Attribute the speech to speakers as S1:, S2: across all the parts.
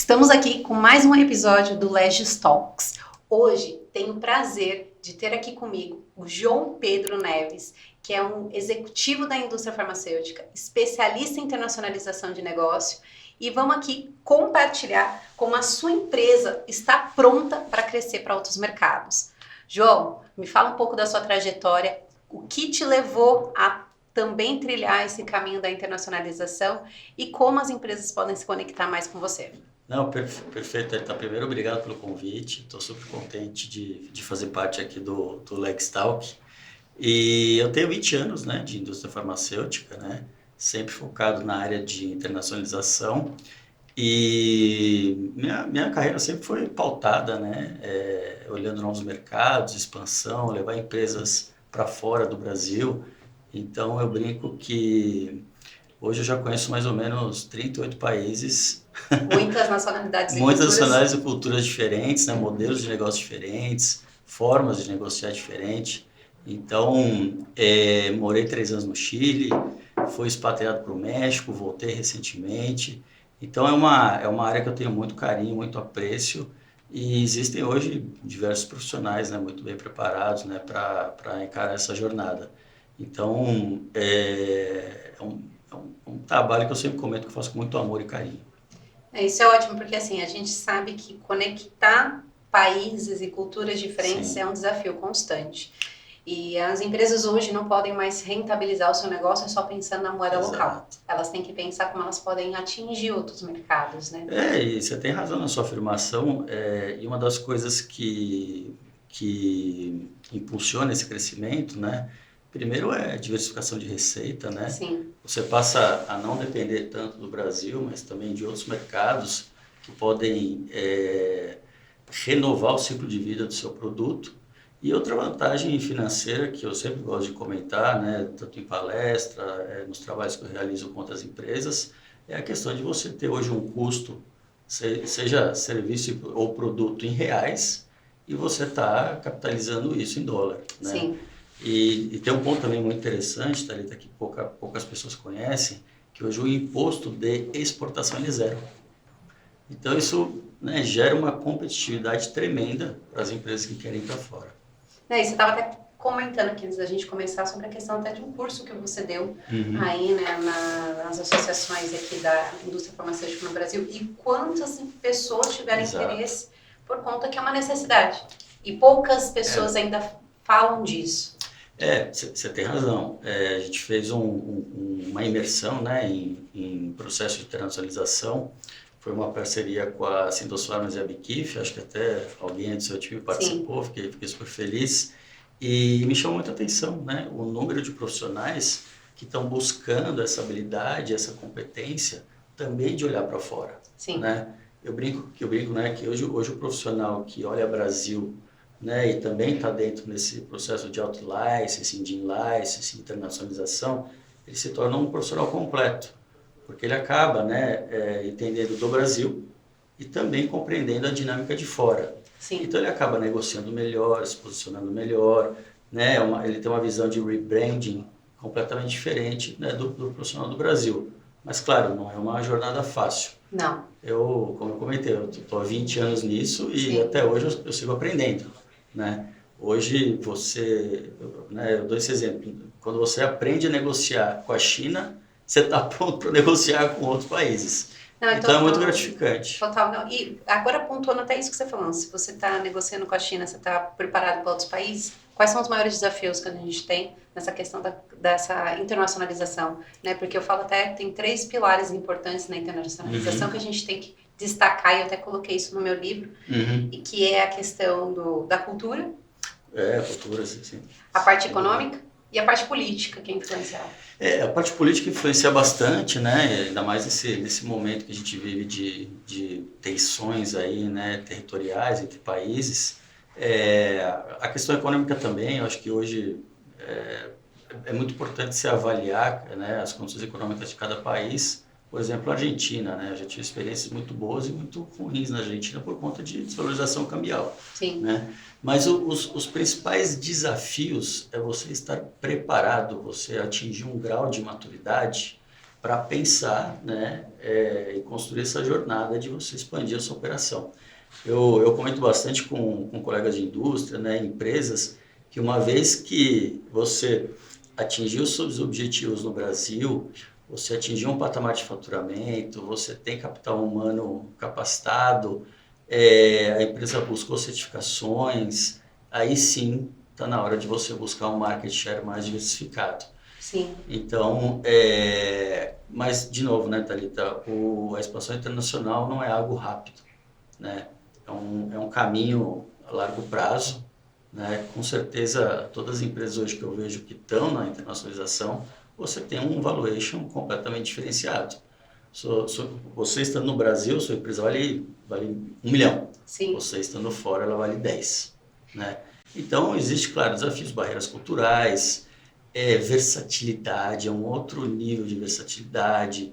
S1: Estamos aqui com mais um episódio do Legis Talks. Hoje tenho o prazer de ter aqui comigo o João Pedro Neves, que é um executivo da indústria farmacêutica, especialista em internacionalização de negócio, e vamos aqui compartilhar como a sua empresa está pronta para crescer para outros mercados. João, me fala um pouco da sua trajetória, o que te levou a também trilhar esse caminho da internacionalização e como as empresas podem se conectar mais com você.
S2: Não, perfeito. Então, primeiro, obrigado pelo convite. Estou super contente de fazer parte aqui do Lex Talk. E eu tenho 20 anos, né, de indústria farmacêutica, né, sempre focado na área de internacionalização. E minha carreira sempre foi pautada, né, olhando novos mercados, expansão, levar empresas para fora do Brasil. Então, eu brinco que hoje eu já conheço mais ou menos 38 países.
S1: Muitas nacionalidades e
S2: Muitas
S1: culturas.
S2: nacionalidades e culturas diferentes, né? Modelos de negócio diferentes, formas de negociar diferentes. Então, morei 3 anos no Chile, fui expatriado para o México, voltei recentemente. Então, é uma área que eu tenho muito carinho, muito apreço. E existem hoje diversos profissionais, né, muito bem preparados, né, para encarar essa jornada. Então, é um trabalho que eu sempre comento que eu faço com muito amor e carinho.
S1: Isso é ótimo, porque assim, a gente sabe que conectar países e culturas diferentes
S2: Sim.
S1: é um desafio constante. E as empresas hoje não podem mais rentabilizar o seu negócio só pensando na moeda
S2: Exato.
S1: local. Elas têm que pensar como elas podem atingir outros mercados, né?
S2: E você tem razão na sua afirmação, e uma das coisas que impulsiona esse crescimento, né? Primeiro é a diversificação de receita, né?
S1: Sim.
S2: Você passa a não depender tanto do Brasil, mas também de outros mercados que podem renovar o ciclo de vida do seu produto. E outra vantagem financeira que eu sempre gosto de comentar, né, tanto em palestra, nos trabalhos que eu realizo com outras empresas, é a questão de você ter hoje um custo, seja serviço ou produto em reais, e você está capitalizando isso em dólar, né?
S1: Sim.
S2: E tem um ponto também muito interessante, Thalita, que poucas pessoas conhecem, que hoje o imposto de exportação é zero. Então isso, né, gera uma competitividade tremenda para as empresas que querem ir para fora.
S1: E você estava até comentando aqui antes da gente começar sobre a questão até de um curso que você deu aí, né, nas associações aqui da indústria farmacêutica no Brasil, e quantas pessoas tiveram
S2: Exato.
S1: interesse por conta que é uma necessidade. E poucas pessoas ainda falam disso.
S2: Você tem razão. A gente fez uma imersão, né, em processo de internacionalização. Foi uma parceria com a Sindosfarmas e a Biquif, acho que até alguém do seu time participou, fiquei super feliz. E me chamou muita atenção, né, o número de profissionais que estão buscando essa habilidade, essa competência também de olhar para fora.
S1: Sim.
S2: Né? Eu brinco, né, que hoje o profissional que olha Brasil, né, e também está dentro desse processo de out-licensing, de in-licensing, internacionalização, ele se torna um profissional completo, porque ele acaba, né, entendendo do Brasil e também compreendendo a dinâmica de fora.
S1: Sim.
S2: Então ele acaba negociando melhor, se posicionando melhor, né, ele tem uma visão de rebranding completamente diferente, né, do profissional do Brasil. Mas claro, não é uma jornada fácil.
S1: Não.
S2: Como eu comentei, eu estou há 20 anos nisso e
S1: Sim.
S2: até hoje eu sigo aprendendo. Né? Hoje eu dou esse exemplo, quando você aprende a negociar com a China, você está pronto para negociar com outros países.
S1: Não,
S2: então é muito gratificante.
S1: Total, não. E agora pontuando até isso que você falou, se você está negociando com a China, você está preparado para outros países, quais são os maiores desafios que a gente tem nessa questão dessa internacionalização? Né? Porque eu falo até que tem 3 pilares importantes na internacionalização que a gente tem que destacar, e eu até coloquei isso no meu livro, e que é a questão da cultura.
S2: A cultura, sim.
S1: A parte econômica e a parte política, que é influencial.
S2: A parte política influencia bastante, né? Ainda mais nesse momento que a gente vive de tensões aí, né, territoriais entre países. A questão econômica também, eu acho que hoje é muito importante se avaliar, né, as condições econômicas de cada país. Por exemplo, a Argentina, né? Eu já tive experiências muito boas e muito ruins na Argentina por conta de desvalorização cambial.
S1: Sim.
S2: Né? Mas os principais desafios é você estar preparado, você atingir um grau de maturidade para pensar, né, e construir essa jornada de você expandir a sua operação. Eu comento bastante com colegas de indústria, né, empresas, que uma vez que você atingiu os seus objetivos no Brasil, você atingiu um patamar de faturamento, você tem capital humano capacitado, a empresa buscou certificações, aí sim está na hora de você buscar um market share mais diversificado.
S1: Sim.
S2: Então, mas de novo, né, Thalita, a expansão internacional não é algo rápido, né? É um caminho a largo prazo, né? Com certeza, todas as empresas hoje que eu vejo que estão na internacionalização, você tem um valuation completamente diferenciado. Você estando no Brasil, sua empresa vale 1 milhão.
S1: Sim.
S2: Você estando fora, ela vale 10, né? Então, existe, claro, desafios, barreiras culturais, versatilidade, é um outro nível de versatilidade,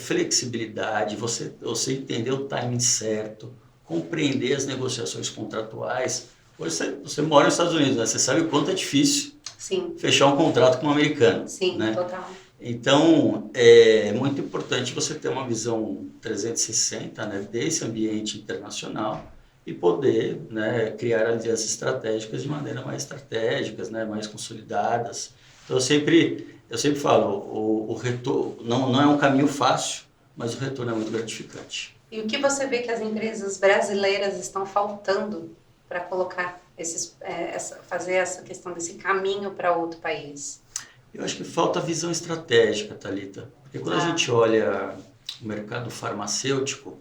S2: flexibilidade, você entender o timing certo, compreender as negociações contratuais. Hoje você mora nos Estados Unidos, né? Você sabe o quanto é difícil
S1: Sim.
S2: fechar um contrato com um americano.
S1: Sim,
S2: né?
S1: Total.
S2: Então, é muito importante você ter uma visão 360, né, desse ambiente internacional e poder, né, criar alianças estratégicas de maneira mais estratégicas, né, mais consolidadas. Então, eu sempre falo, o retorno não é um caminho fácil, mas o retorno é muito gratificante.
S1: E o que você vê que as empresas brasileiras estão faltando para colocar fazer essa questão desse caminho para outro país?
S2: Eu acho que falta visão estratégica, Thalita. Porque quando a gente olha o mercado farmacêutico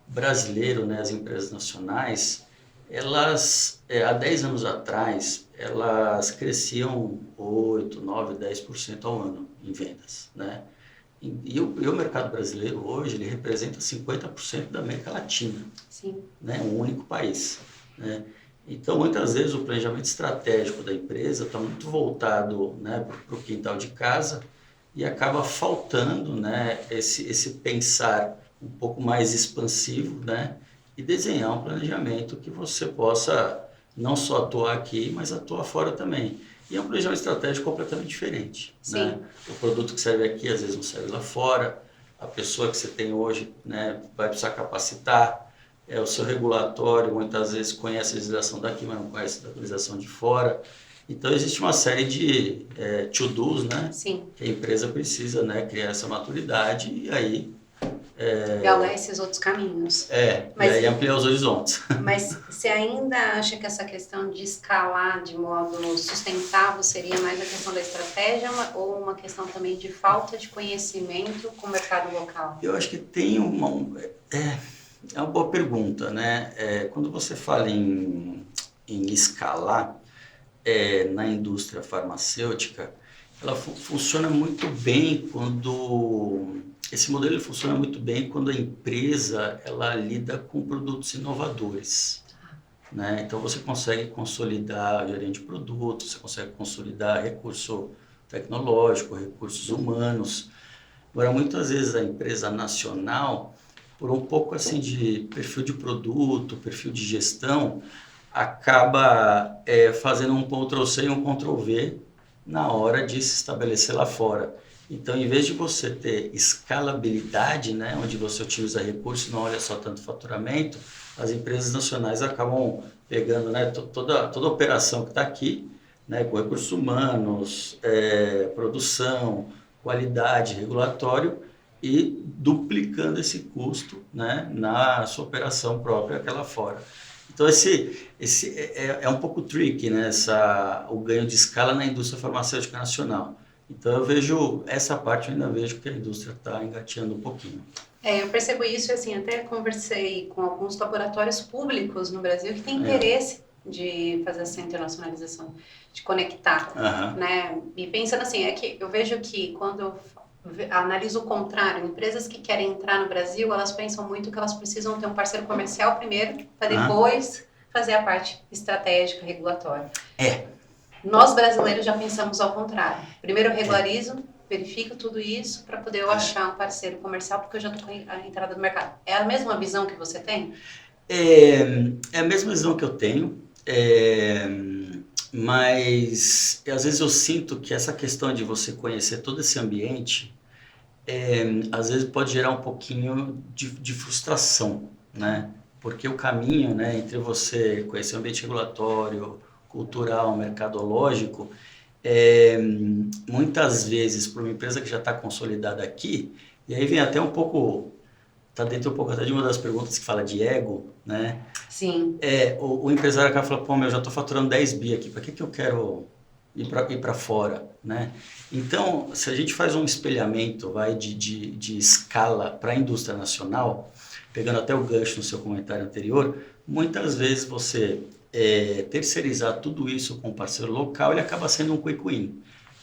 S2: brasileiro, né, as empresas nacionais, elas, há 10 anos atrás, elas cresciam 8, 9, 10% ao ano em vendas, né? E o mercado brasileiro hoje, ele representa 50% da América Latina.
S1: Sim.
S2: Né? Um único país, né? Então, muitas vezes, o planejamento estratégico da empresa está muito voltado, né, para o quintal de casa e acaba faltando, né, esse pensar um pouco mais expansivo, né, e desenhar um planejamento que você possa não só atuar aqui, mas atuar fora também. E é um planejamento estratégico completamente diferente.
S1: Sim.
S2: Né? O produto que serve aqui, às vezes, não serve lá fora. A pessoa que você tem hoje, né, vai precisar capacitar. O seu regulatório muitas vezes conhece a legislação daqui, mas não conhece a legislação de fora. Então, existe uma série de to-dos, né?
S1: Sim.
S2: Que a empresa precisa, né, criar essa maturidade e aí...
S1: galgar esses outros caminhos.
S2: Mas, e aí ampliar os horizontes.
S1: Mas você ainda acha que essa questão de escalar de modo sustentável seria mais a questão da estratégia ou uma questão também de falta de conhecimento com o mercado local?
S2: Eu acho que tem é uma boa pergunta, né? Quando você fala em escalar na indústria farmacêutica, ela funciona muito bem quando... Esse modelo funciona muito bem quando a empresa ela lida com produtos inovadores. Né? Então, você consegue consolidar a gerente de produtos, você consegue consolidar recurso tecnológico, recursos humanos. Agora, muitas vezes a empresa nacional, por um pouco assim de perfil de produto, perfil de gestão, acaba fazendo um Ctrl+C e um Ctrl+V na hora de se estabelecer lá fora. Então, em vez de você ter escalabilidade, né, onde você utiliza recursos e não olha só tanto faturamento, as empresas nacionais acabam pegando, né, toda a operação que está aqui, né, com recursos humanos, produção, qualidade, regulatório, e duplicando esse custo, né, na sua operação própria aquela fora. Então, esse é um pouco tricky, né, o ganho de escala na indústria farmacêutica nacional. Então, eu vejo essa parte, eu ainda vejo que a indústria está engateando um pouquinho.
S1: Eu percebo isso, assim, até conversei com alguns laboratórios públicos no Brasil que têm interesse de fazer essa internacionalização, de conectar, né? E pensando assim, que eu vejo que quando eu analiso o contrário, empresas que querem entrar no Brasil, elas pensam muito que elas precisam ter um parceiro comercial primeiro, para depois fazer a parte estratégica, regulatória. Nós brasileiros já pensamos ao contrário. Primeiro eu regularizo, verifico tudo isso para poder eu achar um parceiro comercial, porque eu já estou com a entrada do mercado. É a mesma visão que você tem?
S2: É a mesma visão que eu tenho, mas às vezes eu sinto que essa questão de você conhecer todo esse ambiente às vezes pode gerar um pouquinho de frustração, né? Porque o caminho, né, entre você conhecer o ambiente regulatório, cultural, mercadológico, é, muitas vezes para uma empresa que já está consolidada aqui, e aí vem até um pouco, está dentro um pouco até de uma das perguntas que fala de ego, né?
S1: Sim,
S2: O empresário acaba falando, pô, meu, já estou faturando 10 bi aqui, para que eu quero ir para fora, né? Então, se a gente faz um espelhamento, vai, de escala para a indústria nacional, pegando até o gancho no seu comentário anterior, muitas vezes você terceirizar tudo isso com um parceiro local, ele acaba sendo um quick win.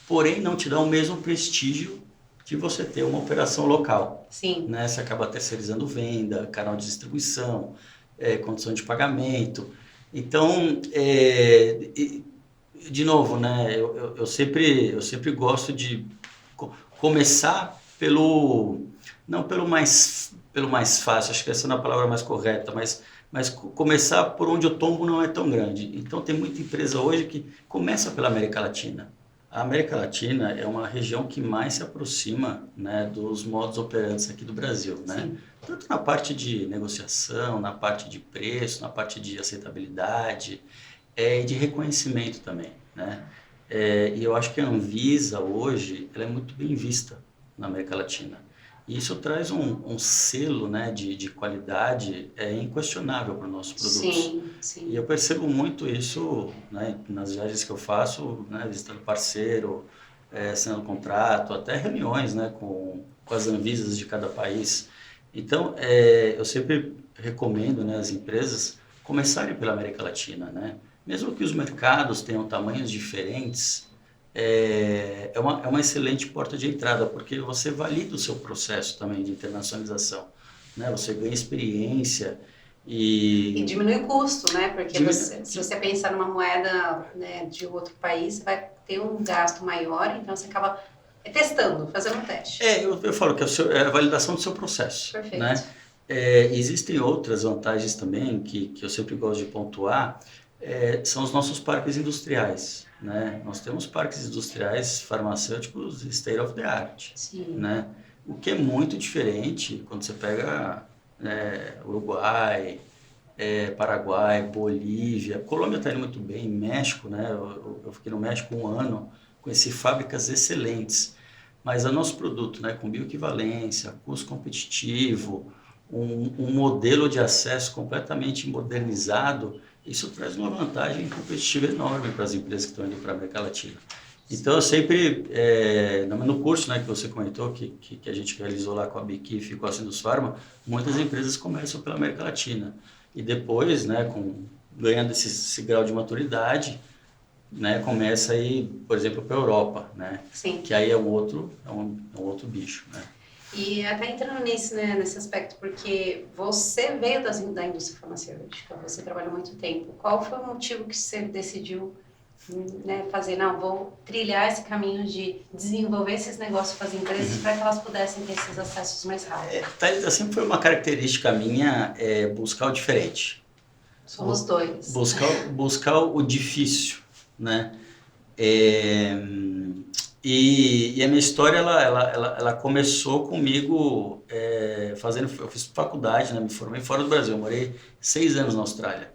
S2: Porém, não te dá o mesmo prestígio de você ter uma operação local,
S1: sim.
S2: né? Você acaba terceirizando venda, canal de distribuição, condição de pagamento. Então, de novo, né? Eu sempre gosto de começar não pelo mais fácil, acho que essa não é a palavra mais correta, mas começar por onde o tombo não é tão grande. Então tem muita empresa hoje que começa pela América Latina. A América Latina é uma região que mais se aproxima, né, dos modos operantes aqui do Brasil, né?
S1: Sim.
S2: Tanto na parte de negociação, na parte de preço, na parte de aceitabilidade, e de reconhecimento também, né? E eu acho que a Anvisa hoje ela é muito bem vista na América Latina. E isso traz um selo, né, de qualidade inquestionável para os nossos produtos.
S1: Sim,
S2: E
S1: sim.
S2: eu percebo muito isso, né, nas viagens que eu faço, né, visitando parceiro, assinando contrato, até reuniões, né, com as Anvisas de cada país. Então, eu sempre recomendo, né, as empresas começarem pela América Latina, né? Mesmo que os mercados tenham tamanhos diferentes, é uma excelente porta de entrada, porque você valida o seu processo também de internacionalização, né? Você ganha experiência
S1: E
S2: e
S1: diminui o custo, né? Porque
S2: diminui.
S1: se você pensar numa moeda, né, de outro país, você vai ter um gasto maior, então você acaba testando, fazendo um teste.
S2: Eu falo que é a validação do seu processo,
S1: Perfeito.
S2: né? Existem outras vantagens também que eu sempre gosto de pontuar, são os nossos parques industriais, né? Nós temos parques industriais farmacêuticos state of the art,
S1: Sim.
S2: né? O que é muito diferente quando você pega Uruguai, Paraguai, Bolívia, Colômbia está indo muito bem, México, né? Eu fiquei no México um ano, conheci fábricas excelentes, mas o nosso produto, né, com bioequivalência, custo competitivo, um modelo de acesso completamente modernizado, isso traz uma vantagem competitiva enorme para as empresas que estão indo para a América Latina. Então, eu sempre, no curso, né, que você comentou, que a gente realizou lá com a Biquif e com a Sindusfarma, muitas empresas começam pela América Latina. E depois, né, ganhando esse grau de maturidade, né, começa aí, por exemplo, para a Europa, né,
S1: Sim.
S2: que aí é um outro bicho, né.
S1: E até entrando nisso, né, nesse aspecto, porque você veio da indústria farmacêutica, você trabalhou muito tempo. Qual foi o motivo que você decidiu, né, fazer? Não, vou trilhar esse caminho de desenvolver esses negócios com as empresas para que elas pudessem ter esses acessos mais rápido.
S2: Sempre foi uma característica minha buscar o diferente,
S1: Somos dois.
S2: buscar o difícil, né. É, e a minha história ela começou comigo eu fiz faculdade, né, me formei fora do Brasil, eu morei 6 anos na Austrália.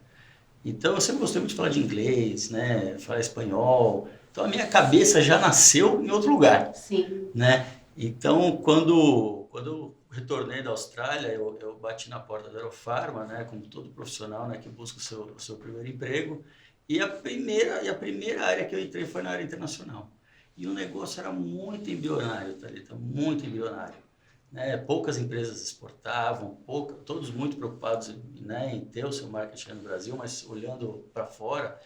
S2: Então eu sempre gostei muito de falar de inglês, né, falar espanhol. Então a minha cabeça já nasceu em outro lugar,
S1: Sim.
S2: né? Então quando eu retornei da Austrália, eu bati na porta da Aerofarma, né, como todo profissional, né, que busca o seu primeiro emprego. E a primeira área que eu entrei foi na área internacional. E o negócio era muito embrionário, Thalita, muito embrionário, né? Poucas empresas exportavam, todos muito preocupados, né, em ter o seu marketing no Brasil, mas olhando para fora.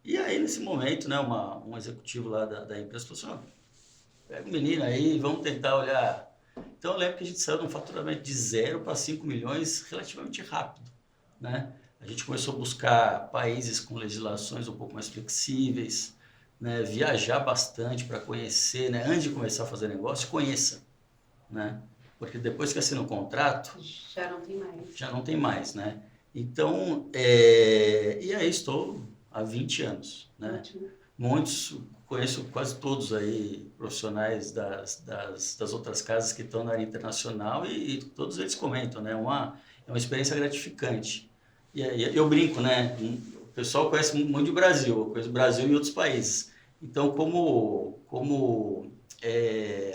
S2: E aí, nesse momento, né, um executivo lá da empresa falou assim: "Ó, pega o menino aí, vamos tentar olhar." Então, eu lembro que a gente saiu de um faturamento de 0 para 5 milhões relativamente rápido, né? A gente começou a buscar países com legislações um pouco mais flexíveis, né? Viajar bastante para conhecer, né? Antes de começar a fazer negócio, conheça, né? Porque depois que assina o contrato,
S1: Já não tem mais.
S2: já não tem mais, né? Então, e aí estou há 20 anos, né?
S1: Ótimo.
S2: Muitos conheço quase todos aí profissionais das outras casas que estão na área internacional e todos eles comentam, né? É uma experiência gratificante. E aí eu brinco, né? O pessoal conhece muito de Brasil, eu conheço o Brasil e outros países. Então, como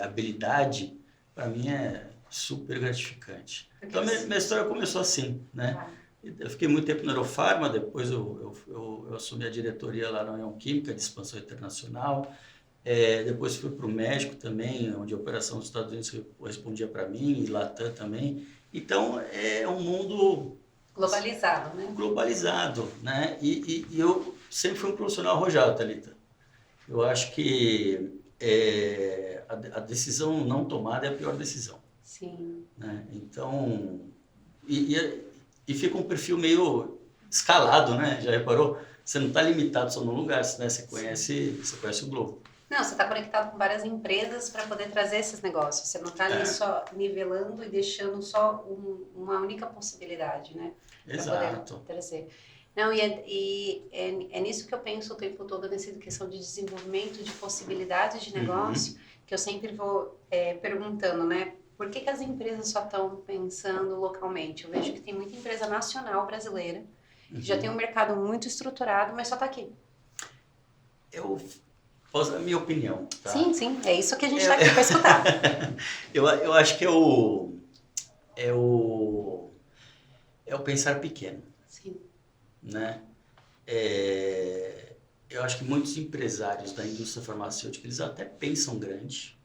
S2: habilidade, para mim é super gratificante. Então, minha história começou assim, né? Eu fiquei muito tempo na Eurofarma, depois eu assumi a diretoria lá na União Química de Expansão Internacional. Depois fui para o México também, onde a operação dos Estados Unidos respondia para mim, e Latam também. Então, é um mundo
S1: globalizado, né?
S2: Globalizado, né? E eu sempre fui um profissional arrojado, Thalita. Eu acho que a decisão não tomada é a pior decisão.
S1: Sim.
S2: Né? Então, e fica um perfil meio escalado, né? Já reparou? Você não está limitado só num lugar, né? Você conhece o globo.
S1: Não, você está conectado com várias empresas para poder trazer esses negócios. Você não está ali só nivelando e deixando só uma única possibilidade, né?
S2: Exato.
S1: Para poder trazer. Não, é nisso que eu penso o tempo todo, nessa questão de desenvolvimento de possibilidades de negócio, que eu sempre vou perguntando, né? Por que as empresas só estão pensando localmente? Eu vejo que tem muita empresa nacional brasileira, que já tem um mercado muito estruturado, mas só está aqui.
S2: A minha opinião. Tá?
S1: Sim, é isso que a gente está aqui para escutar.
S2: eu acho que é o pensar pequeno.
S1: Sim.
S2: Né? Eu acho que muitos empresários da indústria farmacêutica, eles até pensam grande.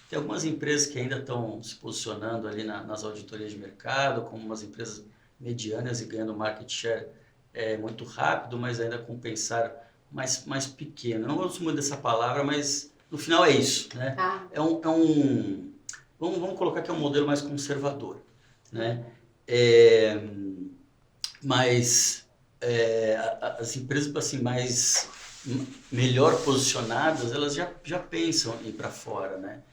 S2: Tem algumas empresas que ainda estão se posicionando ali nas auditorias de mercado, como umas empresas medianas e ganhando market share muito rápido, mas ainda com pensar mais pequeno. Eu não gosto muito dessa palavra, mas no final é isso. Né? Vamos colocar que é um modelo mais conservador. Né? Mas as empresas assim, melhor posicionadas, elas já pensam em ir para fora, né?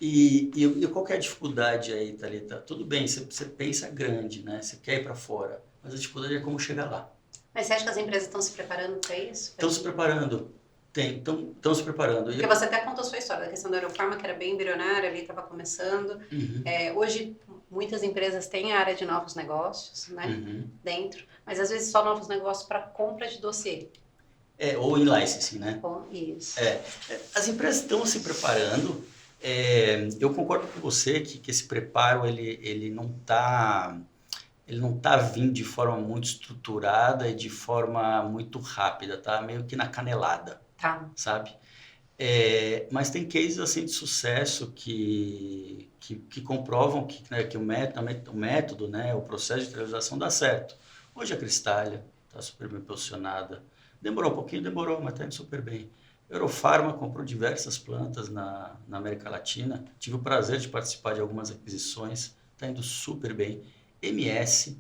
S2: E qual que é a dificuldade aí, Thalita? Tudo bem, você pensa grande, né? Você quer ir para fora, mas a dificuldade é como chegar lá.
S1: Mas você acha que as empresas estão se preparando para isso?
S2: Estão se preparando. Estão se preparando.
S1: Porque você até contou a sua história, da questão da Eurofarma, que era bem embrionária, ali estava começando. Hoje, muitas empresas têm a área de novos negócios, né, dentro, mas às vezes só novos negócios para compra de dossiê.
S2: Ou em licensing, né?
S1: Isso.
S2: As empresas estão se preparando. Eu concordo com você que esse preparo ele não está vindo de forma muito estruturada e de forma muito rápida, tá? Meio que na canelada.
S1: Tá.
S2: Sabe? Mas tem cases assim de sucesso que comprovam que o método, né, o processo de industrialização dá certo. Hoje a Cristália está super bem posicionada. Demorou um pouquinho, mas está indo super bem. Eurofarma comprou diversas plantas na América Latina. Tive o prazer de participar de algumas aquisições. Está indo super bem. MS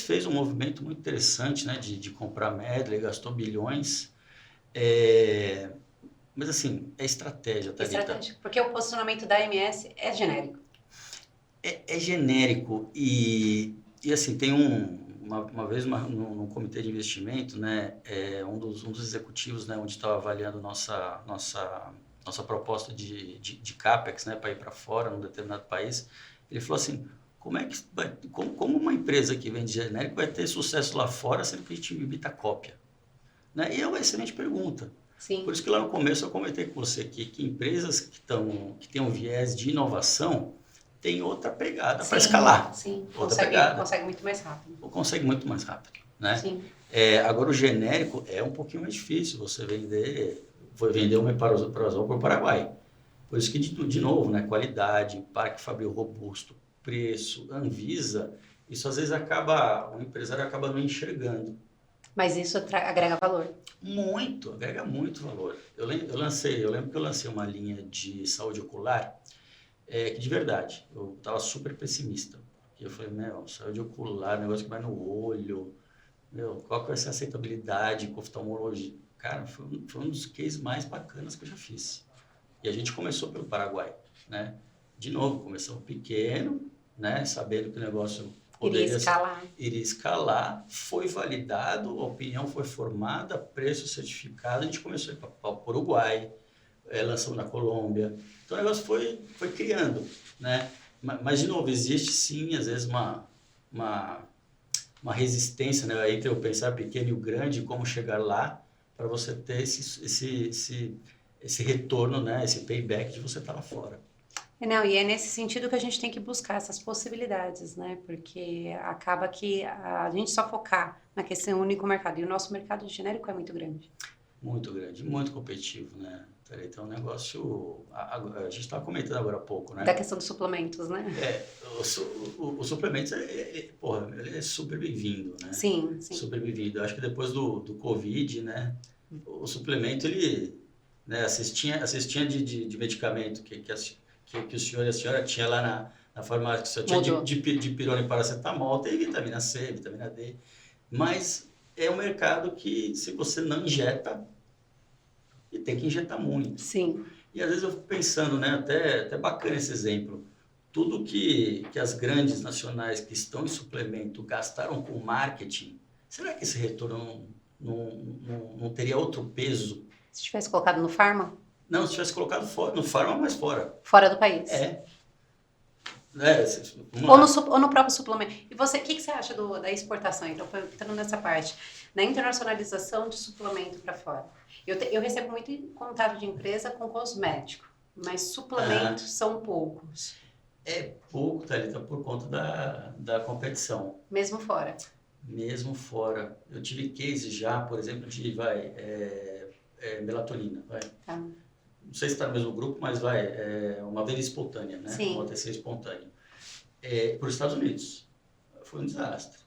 S2: fez um movimento muito interessante, né, de comprar Medley, gastou bilhões. Mas assim, é estratégia, Thalita.
S1: Estratégia, porque o posicionamento da MS é genérico.
S2: É genérico e assim, tem uma vez num comitê de investimento, né, um dos executivos, né, onde estava avaliando nossa proposta de CAPEX, né, para ir para fora num determinado país, ele falou assim, como uma empresa que vende genérico vai ter sucesso lá fora sendo que a gente imita cópia? Né? E é uma excelente pergunta.
S1: Sim.
S2: Por isso que lá no começo eu comentei com você que empresas que têm um viés de inovação têm outra pegada para escalar.
S1: Sim, consegue muito mais rápido.
S2: Consegue muito mais rápido. Né?
S1: Sim.
S2: Agora o genérico é um pouquinho mais difícil você vender uma Epinephrine para o Paraguai. Por isso que, de novo, né, qualidade, parque fabril robusto, preço, Anvisa, isso às vezes o empresário acaba não enxergando.
S1: Mas isso agrega valor.
S2: Agrega muito valor. Eu lembro que eu lancei uma linha de saúde ocular, que de verdade, eu estava super pessimista. Porque eu falei, saúde ocular, negócio que vai no olho, qual que vai ser a aceitabilidade com oftalmologia? Cara, foi um dos cases mais bacanas que eu já fiz. E a gente começou pelo Paraguai, né? De novo, começamos pequeno, né? Sabendo que o negócio
S1: Iria escalar.
S2: Iria escalar, foi validado, a opinião foi formada, preço certificado, a gente começou a ir para o Uruguai, lançamos na Colômbia. Então o negócio foi criando, né? Mas, de novo, existe sim, às vezes, uma resistência, né, entre eu pensar pequeno e o grande, como chegar lá, para você ter esse retorno, né, esse payback de você estar lá fora.
S1: Não, e é nesse sentido que a gente tem que buscar essas possibilidades, né? Porque acaba que a gente só focar na questão único mercado, e o nosso mercado genérico é muito grande.
S2: Muito grande, muito competitivo, né? Então, é um negócio... A gente estava comentando agora há pouco, né?
S1: Da questão dos suplementos, né?
S2: O suplemento, ele é super bem-vindo, né?
S1: Sim, sim.
S2: Super bem-vindo. Eu acho que depois do Covid, né? O suplemento, ele... Né, a cestinha de medicamento que o senhor e a senhora tinha lá na farmácia, só tinha de pirona e paracetamol, tem vitamina C, vitamina D. Mas é um mercado que, se você não injeta, e tem que injetar muito.
S1: Sim.
S2: E às vezes eu fico pensando, né, até bacana esse exemplo, tudo que as grandes nacionais que estão em suplemento gastaram com marketing, será que esse retorno não teria outro peso?
S1: Se tivesse colocado no farma?
S2: Não, se tivesse colocado fora, no farma, mas fora.
S1: Fora do país. Ou no próprio suplemento. E você, o que você acha da exportação? Então, entrando nessa parte, na internacionalização de suplemento para fora. Eu recebo muito contato de empresa com cosmético, mas suplementos são poucos.
S2: É pouco, Thalita, por conta da competição.
S1: Mesmo fora?
S2: Mesmo fora. Eu tive case já, por exemplo, de melatonina.
S1: Tá.
S2: Não sei se está no mesmo grupo, mas uma venda espontânea, né?
S1: Sim.
S2: Um OTC espontâneo. Para os Estados Unidos. Foi um desastre.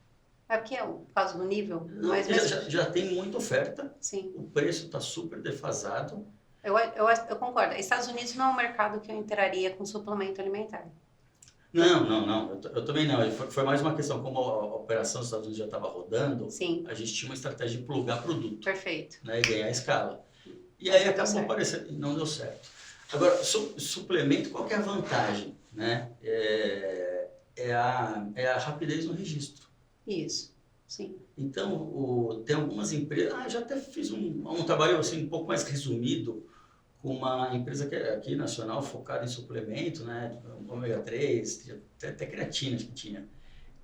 S1: É porque é por causa do nível?
S2: Não,
S1: mas
S2: já tem muita oferta.
S1: Sim.
S2: O preço está super defasado.
S1: Eu concordo. Estados Unidos não é um mercado que eu entraria com suplemento alimentar.
S2: Não. Eu também não. Foi mais uma questão, como a operação dos Estados Unidos já estava rodando,
S1: Sim.
S2: A gente tinha uma estratégia de plugar produto.
S1: Perfeito.
S2: Né, e ganhar escala. E aí acabou aparecendo, não deu certo. Agora, suplemento, qual que é a vantagem? Né? É a rapidez no registro.
S1: Isso, sim.
S2: Então, tem algumas empresas... já até fiz um trabalho assim, um pouco mais resumido com uma empresa que é aqui nacional, focada em suplemento, né? Ômega 3, até creatina que tinha.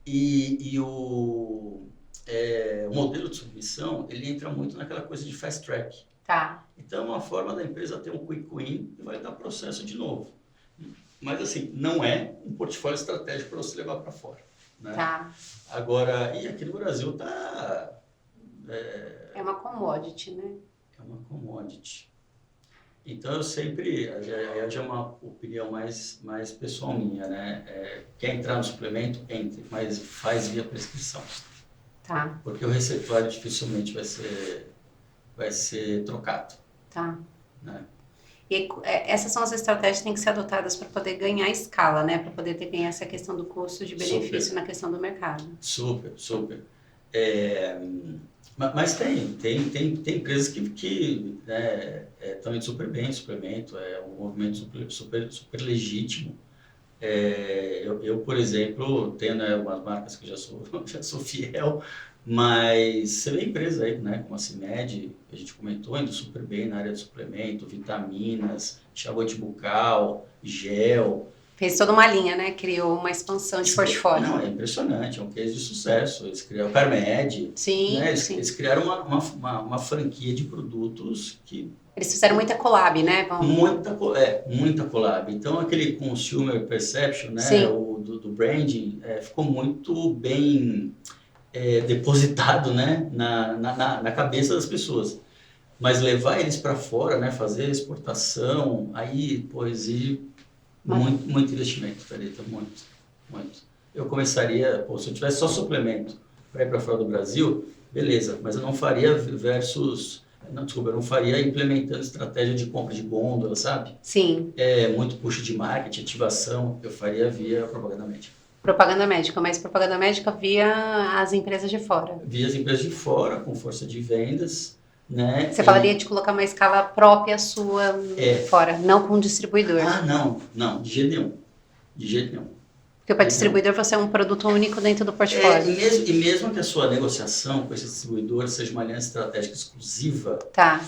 S2: E o modelo de submissão, ele entra muito naquela coisa de fast track.
S1: Tá.
S2: Então, é uma forma da empresa ter um quick win e vai dar processo de novo. Mas, assim, não é um portfólio estratégico para você levar para fora. Né?
S1: Tá.
S2: Agora, e aqui no Brasil
S1: é uma commodity, né?
S2: É uma commodity. Então, eu sempre... Aí já é uma opinião mais pessoal minha, né? Quer entrar no suplemento? Entre, mas faz via prescrição.
S1: Tá.
S2: Porque o receituário dificilmente vai ser trocado.
S1: Tá.
S2: Né?
S1: E essas são as estratégias que têm que ser adotadas para poder ganhar escala, né? Para poder ganhar essa questão do custo de benefício na questão do mercado.
S2: Super. Mas tem empresas que estão indo super bem em suplemento, é um movimento super legítimo. Eu, por exemplo, tenho umas marcas que já sou fiel, mas você vê empresas aí, né, como a CIMED, que a gente comentou, indo super bem na área de suplemento, vitaminas, enxaguante bucal, gel.
S1: Fez toda uma linha, né? Criou uma expansão de portfólio.
S2: Não, é impressionante, é um case de sucesso. Eles criaram o Carmed.
S1: Sim,
S2: né?
S1: sim.
S2: Eles criaram uma franquia de produtos que...
S1: Eles fizeram muita collab, né?
S2: Muita collab. Então, aquele consumer perception, né? Do branding, ficou muito bem depositado, né? na cabeça das pessoas. Mas levar eles para fora, né? Fazer exportação, aí, exige muito investimento, Thalita, muito. Eu começaria, se eu tivesse só suplemento para ir para fora do Brasil, beleza, mas eu não faria eu não faria implementando estratégia de compra de gôndola, sabe?
S1: Sim.
S2: Muito push de marketing, ativação, eu faria via propaganda médica.
S1: Propaganda médica, mas propaganda médica via as empresas de fora.
S2: Via as empresas de fora, com força de vendas, né?
S1: Você falaria de colocar uma escala própria sua fora, não com um distribuidor.
S2: Não, de jeito nenhum.
S1: Porque para distribuidor você é um produto único dentro do portfólio.
S2: E mesmo que a sua negociação com esse distribuidor seja uma aliança estratégica exclusiva,
S1: Tá.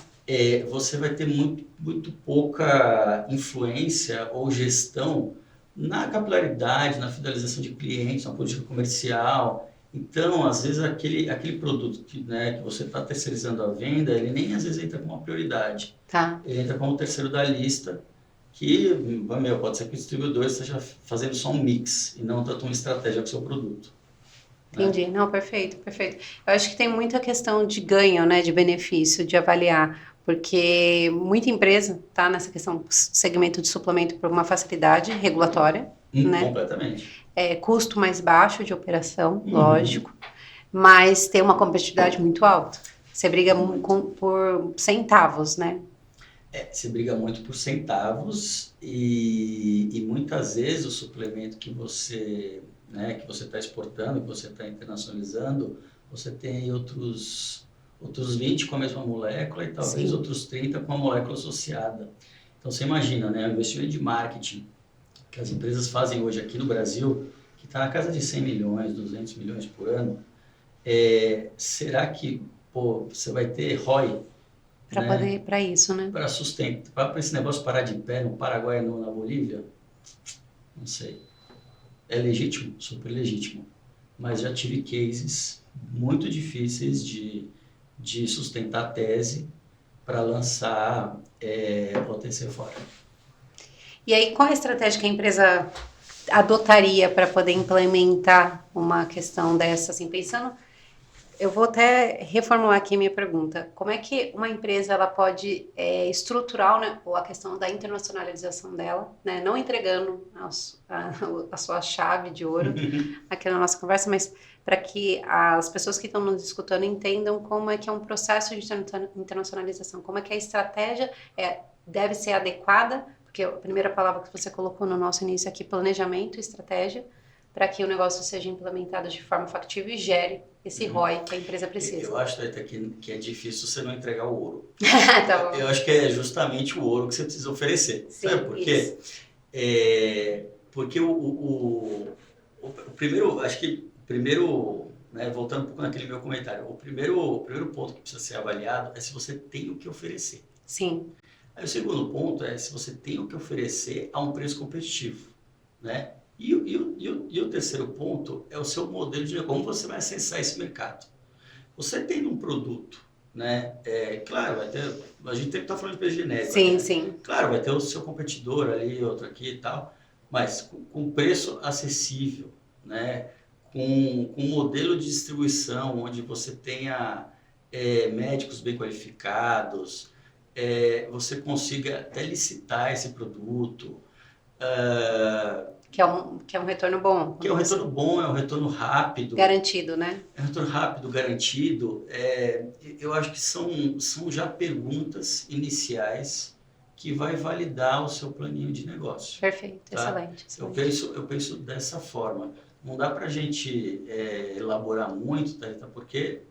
S2: Você vai ter muito pouca influência ou gestão na capilaridade, na fidelização de clientes, na política comercial. Então, às vezes, aquele produto que você está terceirizando a venda, ele nem às vezes entra como uma prioridade.
S1: Tá.
S2: Ele entra como terceiro da lista, que pode ser que o distribuidor esteja fazendo só um mix e não tanto uma estratégia com o seu produto.
S1: Entendi. Não, perfeito, perfeito. Eu acho que tem muita questão de ganho, né, de benefício, de avaliar, porque muita empresa está nessa questão, segmento de suplemento por uma facilidade regulatória, né?
S2: Completamente.
S1: Custo mais baixo de operação, lógico, mas tem uma competitividade muito alta. Você briga por centavos, né?
S2: Você briga muito por centavos e muitas vezes o suplemento que você está exportando, que você está internacionalizando, você tem outros 20 com a mesma molécula e talvez outros 30 com a molécula associada. Então você imagina, né, o investimento de marketing que as empresas fazem hoje aqui no Brasil, que está na casa de 100 milhões, 200 milhões por ano, será que você vai ter ROI?
S1: Para isso, né?
S2: Para sustentar, para esse negócio parar de pé no Paraguai ou na Bolívia? Não sei. É legítimo? Super legítimo. Mas já tive cases muito difíceis de sustentar a tese para lançar OTC fora.
S1: E aí, qual a estratégia que a empresa adotaria para poder implementar uma questão dessa, assim, pensando... Eu vou até reformular aqui a minha pergunta. Como é que uma empresa ela pode estruturar, né, a questão da internacionalização dela, né, não entregando a sua chave de ouro aqui na nossa conversa, mas para que as pessoas que estão nos escutando entendam como é que é um processo de internacionalização, como é que a estratégia deve ser adequada, porque a primeira palavra que você colocou no nosso início aqui, planejamento, estratégia, para que o negócio seja implementado de forma factível e gere esse ROI que a empresa precisa.
S2: Eu acho, Thaita, que é difícil você não entregar o ouro.
S1: Tá bom.
S2: Eu acho que é justamente o ouro que você precisa oferecer.
S1: Sim,
S2: sabe por quê? Porque o primeiro, acho que primeiro, né, voltando um pouco naquele meu comentário, o primeiro ponto que precisa ser avaliado é se você tem o que oferecer.
S1: Sim.
S2: Aí o segundo ponto é se você tem o que oferecer a um preço competitivo, né? E o terceiro ponto é o seu modelo de como você vai acessar esse mercado. Você tendo um produto, né? Claro, vai ter, a gente tem que estar falando de preço genérico.
S1: Sim,
S2: né?
S1: sim.
S2: Claro, vai ter o seu competidor ali, outro aqui e tal, mas com preço acessível, né? Com um modelo de distribuição onde você tenha médicos bem qualificados, você consiga até licitar esse produto.
S1: Que é um retorno bom.
S2: Que é um retorno bom, é um retorno rápido.
S1: Garantido, né?
S2: É um retorno rápido, garantido. Eu acho que são já perguntas iniciais que vai validar o seu planinho de negócio.
S1: Perfeito,
S2: tá?
S1: excelente.
S2: Eu penso dessa forma. Não dá para a gente elaborar muito, Thalita, porque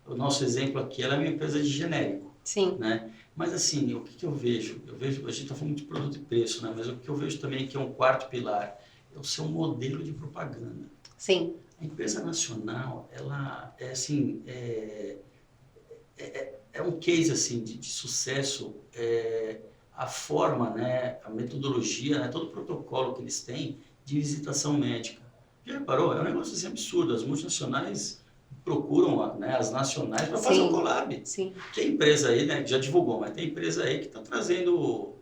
S2: o nosso exemplo aqui ela é uma empresa de genérico.
S1: Sim.
S2: Né? Mas assim, o que eu vejo? A gente está falando muito de produto e preço, né? Mas o que eu vejo também que é um quarto pilar é o seu modelo de propaganda.
S1: Sim.
S2: A empresa nacional, ela é assim, é um case assim de sucesso, a forma, né, a metodologia, né, todo o protocolo que eles têm de visitação médica. Já reparou? É um negócio assim absurdo. As multinacionais procuram, né, as nacionais para fazer um collab.
S1: Sim.
S2: Tem empresa aí, né, que já divulgou, mas tem empresa aí que está trazendo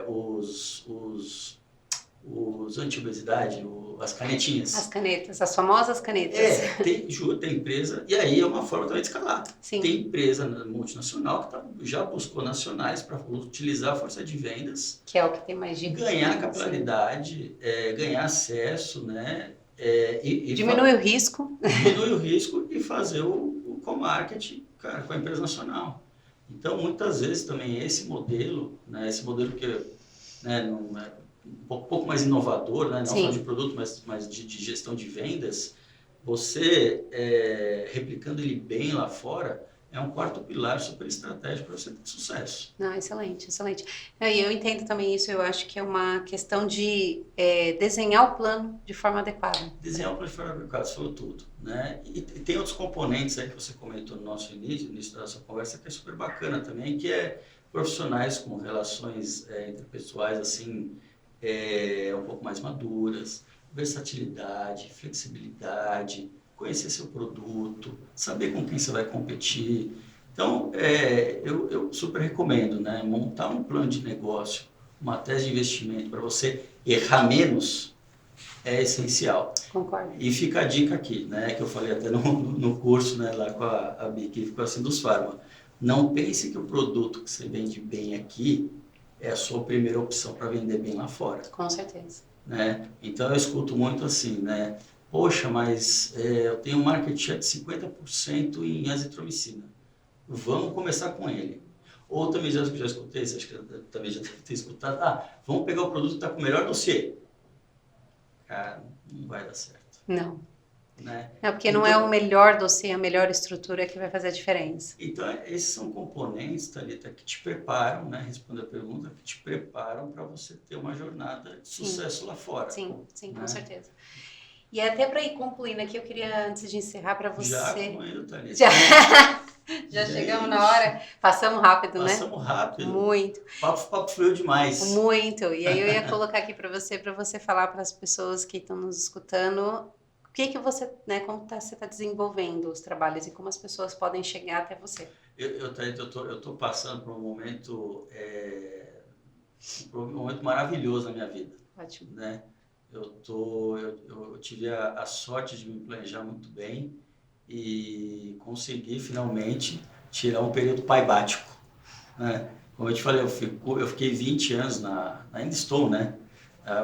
S2: os anti-obesidade, as canetinhas.
S1: As canetas, as famosas canetas.
S2: Tem empresa, e aí é uma forma também de escalar.
S1: Sim.
S2: Tem empresa multinacional que já buscou nacionais para utilizar a força de vendas.
S1: Que é o que tem mais de
S2: ganhar capilaridade, ganhar acesso, né?
S1: Diminui o risco.
S2: Diminui o risco e fazer o co-marketing, cara, com a empresa nacional. Então, muitas vezes também esse modelo, né, esse modelo que, né, não é um pouco mais inovador, né, não só de produto, mas de gestão de vendas, você replicando ele bem lá fora, é um quarto pilar super estratégico para você ter sucesso.
S1: Não, excelente, excelente. E eu entendo também isso, eu acho que é uma questão de desenhar o plano de forma adequada.
S2: Desenhar o plano de forma adequada, você falou tudo, né? E tem outros componentes aí que você comentou no nosso início da nossa conversa, que é super bacana também, que é profissionais com relações interpessoais, assim, um pouco mais maduras, versatilidade, flexibilidade, conhecer seu produto, saber com quem você vai competir. Então, eu super recomendo, né? Montar um plano de negócio, uma tese de investimento para você errar menos é essencial.
S1: Concordo.
S2: E fica a dica aqui, né? Que eu falei até no curso, né? Lá com a Bic, ficou assim dos Pharma. Não pense que o produto que você vende bem aqui é a sua primeira opção para vender bem lá fora.
S1: Com certeza.
S2: Né? Então eu escuto muito assim, né? Poxa, mas eu tenho um market share de 50% em azitromicina. Vamos começar com ele. Ou também já escutei, você acha que também já deve ter escutado, vamos pegar o produto que está com o melhor dossiê. Cara, não vai dar certo.
S1: Não.
S2: Né?
S1: Não, porque não é o melhor dossiê, a melhor estrutura que vai fazer a diferença.
S2: Então, esses são componentes, Thalita, que te preparam, né? Responda a pergunta, que te preparam para você ter uma jornada de sucesso lá fora.
S1: Sim, sim,
S2: né?
S1: Com certeza. E até para ir concluindo aqui, eu queria, antes de encerrar, para você...
S2: Já concluindo, Thalita.
S1: Já chegamos na hora. Passamos rápido, né?
S2: Passamos rápido.
S1: Muito.
S2: Papo fluiu demais.
S1: Muito. E aí eu ia colocar aqui para você falar para as pessoas que estão nos escutando o que você, né, como você está desenvolvendo os trabalhos e como as pessoas podem chegar até você.
S2: Eu tô passando por um momento maravilhoso na minha vida.
S1: Ótimo.
S2: Né? Eu tive a sorte de me planejar muito bem e consegui finalmente tirar um período paibático. Né? Como eu te falei, eu fiquei 20 anos ainda estou, né?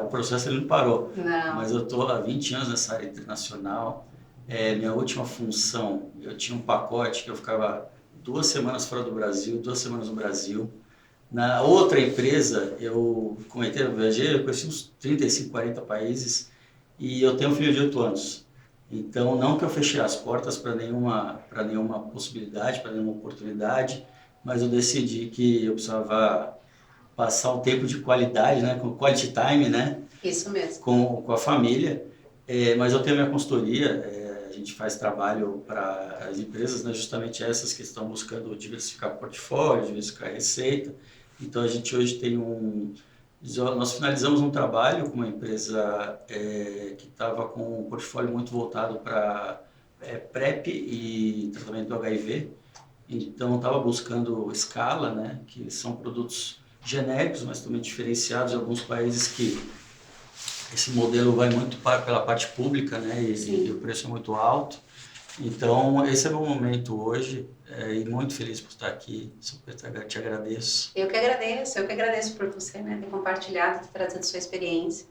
S2: O processo ele não parou, mas eu estou há 20 anos nessa área internacional. Minha última função, eu tinha um pacote que eu ficava 2 semanas fora do Brasil, 2 semanas no Brasil. Na outra empresa, eu viajei, eu conheci uns 35, 40 países e eu tenho um filho de 8 anos. Então, não que eu fechei as portas para nenhuma possibilidade, para nenhuma oportunidade, mas eu decidi que eu precisava passar um tempo de qualidade, né, com quality time, né?
S1: Isso mesmo.
S2: Com a família. Mas eu tenho minha consultoria, a gente faz trabalho para as empresas, né, justamente essas que estão buscando diversificar o portfólio, diversificar a receita. Então a gente hoje tem nós finalizamos um trabalho com uma empresa que estava com um portfólio muito voltado para PrEP e tratamento do HIV. Então estava buscando escala, né, que são produtos genéricos, mas também diferenciados em alguns países que esse modelo vai muito pela parte pública, né, e o preço é muito alto. Então, esse é o meu momento hoje e muito feliz por estar aqui, super te agradeço.
S1: Eu que agradeço por você, né, ter compartilhado, ter trazido sua experiência,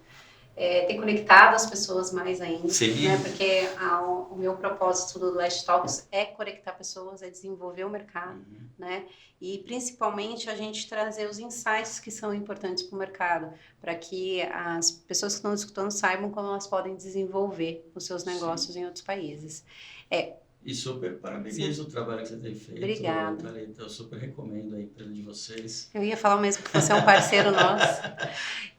S1: ter conectado as pessoas mais ainda.
S2: Sim.
S1: Né, porque o meu propósito do Last Talks é conectar pessoas, é desenvolver o mercado, né, e principalmente a gente trazer os insights que são importantes para o mercado, para que as pessoas que estão escutando saibam como elas podem desenvolver os seus negócios em outros países.
S2: E super parabenizo o trabalho que você tem feito.
S1: Obrigada.
S2: Thalita, eu super recomendo a empresa de vocês.
S1: Eu ia falar mesmo que você é um parceiro nosso.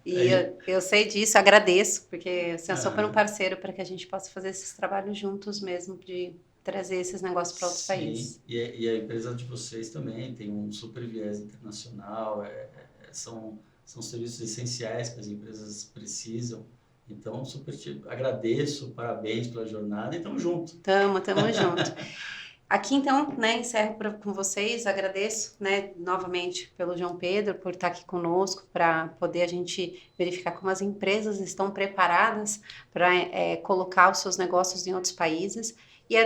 S1: E eu sei disso, agradeço, porque você é super um parceiro para que a gente possa fazer esses trabalhos juntos mesmo, de trazer esses negócios para outros países.
S2: E a empresa de vocês também tem um super viés internacional, são serviços essenciais que as empresas precisam. Então, super te agradeço, parabéns pela jornada e tamo junto.
S1: Tamo junto. Aqui, então, né, encerro com vocês, agradeço, né, novamente pelo João Pedro, por estar aqui conosco, para poder a gente verificar como as empresas estão preparadas para colocar os seus negócios em outros países. E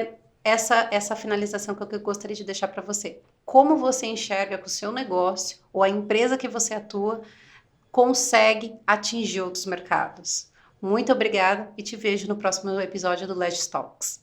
S1: essa finalização que eu gostaria de deixar para você. Como você enxerga que o seu negócio ou a empresa que você atua consegue atingir outros mercados? Muito obrigada e te vejo no próximo episódio do Last Talks.